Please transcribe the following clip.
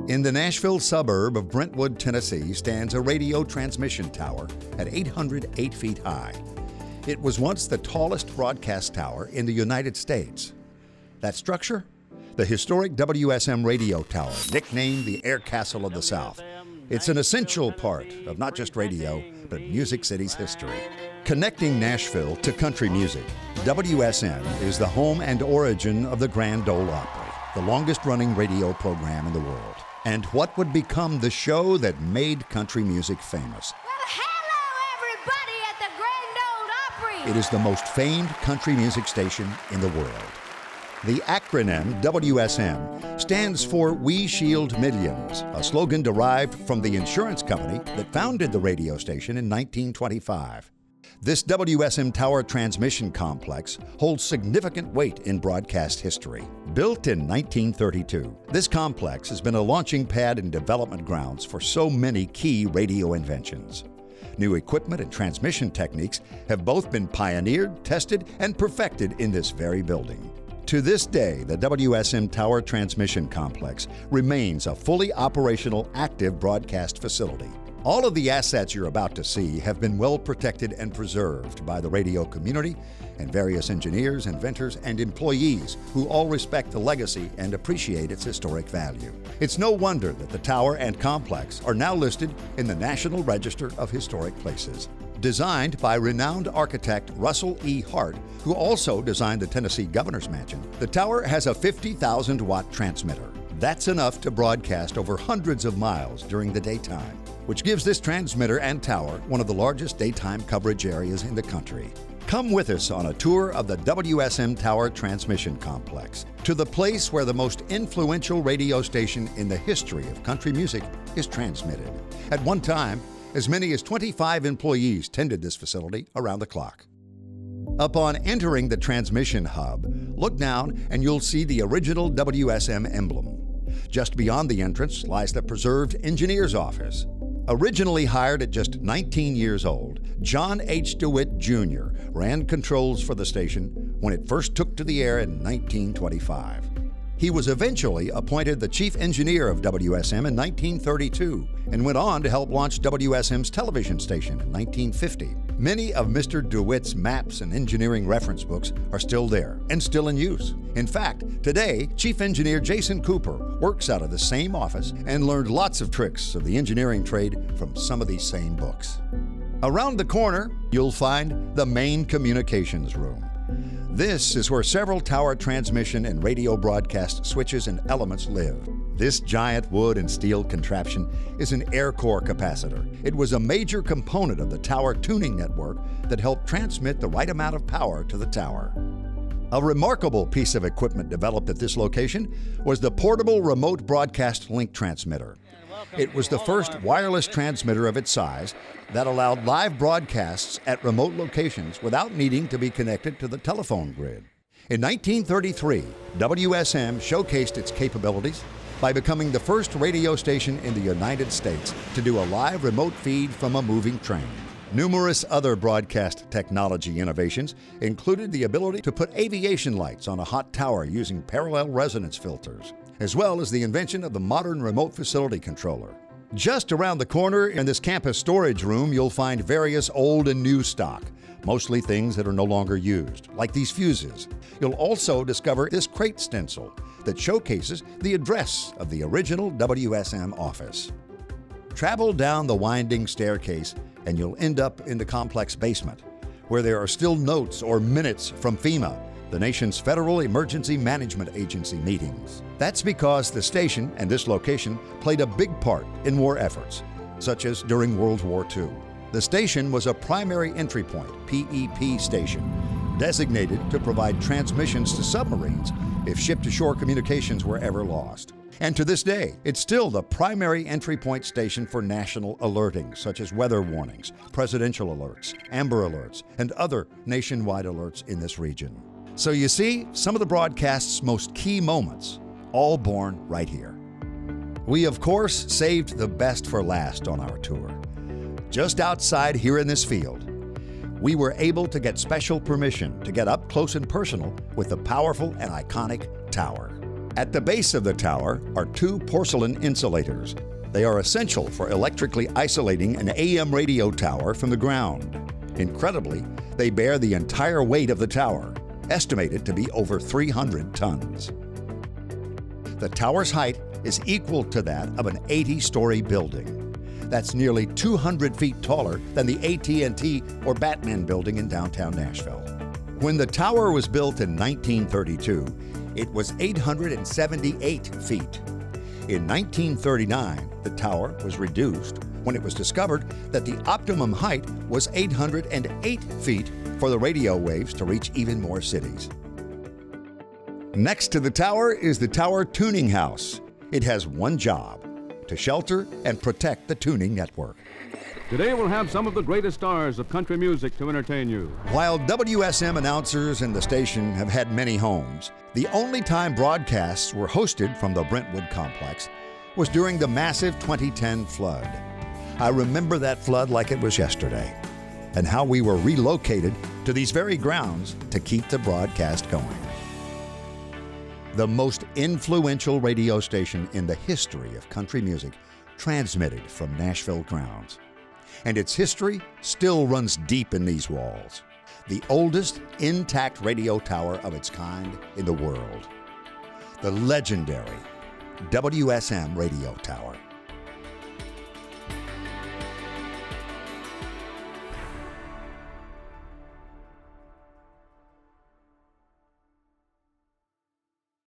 In the Nashville suburb of Brentwood, Tennessee, stands a radio transmission tower at 808 feet high. It was once the tallest broadcast tower in the United States. That structure? The historic WSM radio tower, nicknamed the Air Castle of the South. It's an essential part of not just radio, but Music City's history. Connecting Nashville to country music, WSM is the home and origin of the Grand Ole Opry, the longest-running radio program in the world, and what would become the show that made country music famous. Well, hello, everybody at the Grand Ole Opry! It is the most famed country music station in the world. The acronym WSM stands for We Shield Millions, a slogan derived from the insurance company that founded the radio station in 1925. This WSM Tower transmission complex holds significant weight in broadcast history. Built in 1932, this complex has been a launching pad and development grounds for so many key radio inventions. New equipment and transmission techniques have both been pioneered, tested, and perfected in this very building. To this day, the WSM Tower Transmission Complex remains a fully operational, active broadcast facility. All of the assets you're about to see have been well protected and preserved by the radio community and various engineers, inventors, and employees who all respect the legacy and appreciate its historic value. It's no wonder that the tower and complex are now listed in the National Register of Historic Places. Designed by renowned architect Russell E. Hart, who also designed the Tennessee Governor's Mansion, the tower has a 50,000-watt transmitter. That's enough to broadcast over hundreds of miles during the daytime, which gives this transmitter and tower one of the largest daytime coverage areas in the country. Come with us on a tour of the WSM Tower Transmission Complex, to the place where the most influential radio station in the history of country music is transmitted. At one time, as many as 25 employees tended this facility around the clock. Upon entering the transmission hub, look down and you'll see the original WSM emblem. Just beyond the entrance lies the preserved engineer's office. Originally hired at just 19 years old, John H. DeWitt Jr. ran controls for the station when it first took to the air in 1925. He was eventually appointed the chief engineer of WSM in 1932 and went on to help launch WSM's television station in 1950. Many of Mr. DeWitt's maps and engineering reference books are still there and still in use. In fact, today, Chief Engineer Jason Cooper works out of the same office and learned lots of tricks of the engineering trade from some of these same books. Around the corner, you'll find the main communications room. This is where several tower transmission and radio broadcast switches and elements live. This giant wood and steel contraption is an air core capacitor. It was a major component of the tower tuning network that helped transmit the right amount of power to the tower. A remarkable piece of equipment developed at this location was the portable remote broadcast link transmitter. It was the first wireless transmitter of its size that allowed live broadcasts at remote locations without needing to be connected to the telephone grid. In 1933, WSM showcased its capabilities by becoming the first radio station in the United States to do a live remote feed from a moving train. Numerous other broadcast technology innovations included the ability to put aviation lights on a hot tower using parallel resonance filters, as well as the invention of the modern remote facility controller. Just around the corner in this campus storage room, you'll find various old and new stock, mostly things that are no longer used, like these fuses. You'll also discover this crate stencil that showcases the address of the original WSM office. Travel down the winding staircase and you'll end up in the complex basement, where there are still notes or minutes from FEMA, the nation's Federal Emergency Management Agency meetings. That's because the station and this location played a big part in war efforts, such as during World War II. The station was a primary entry point, PEP station, designated to provide transmissions to submarines if ship-to-shore communications were ever lost. And to this day, it's still the primary entry point station for national alerting, such as weather warnings, presidential alerts, amber alerts, and other nationwide alerts in this region. So you see, some of the broadcast's most key moments, all born right here. We, of course, saved the best for last on our tour. Just outside here in this field, we were able to get special permission to get up close and personal with the powerful and iconic tower. At the base of the tower are two porcelain insulators. They are essential for electrically isolating an AM radio tower from the ground. Incredibly, they bear the entire weight of the tower, estimated to be over 300 tons. The tower's height is equal to that of an 80-story building. That's nearly 200 feet taller than the AT&T or Batman building in downtown Nashville. When the tower was built in 1932, it was 878 feet. In 1939, the tower was reduced when it was discovered that the optimum height was 808 feet for the radio waves to reach even more cities. Next to the tower is the Tower Tuning House. It has one job: to shelter and protect the tuning network. Today we'll have some of the greatest stars of country music to entertain you. While WSM announcers in the station have had many homes, the only time broadcasts were hosted from the Brentwood complex was during the massive 2010 flood. I remember that flood like it was yesterday, and how we were relocated to these very grounds to keep the broadcast going. The most influential radio station in the history of country music transmitted from Nashville grounds. And its history still runs deep in these walls. The oldest intact radio tower of its kind in the world. The legendary WSM Radio Tower.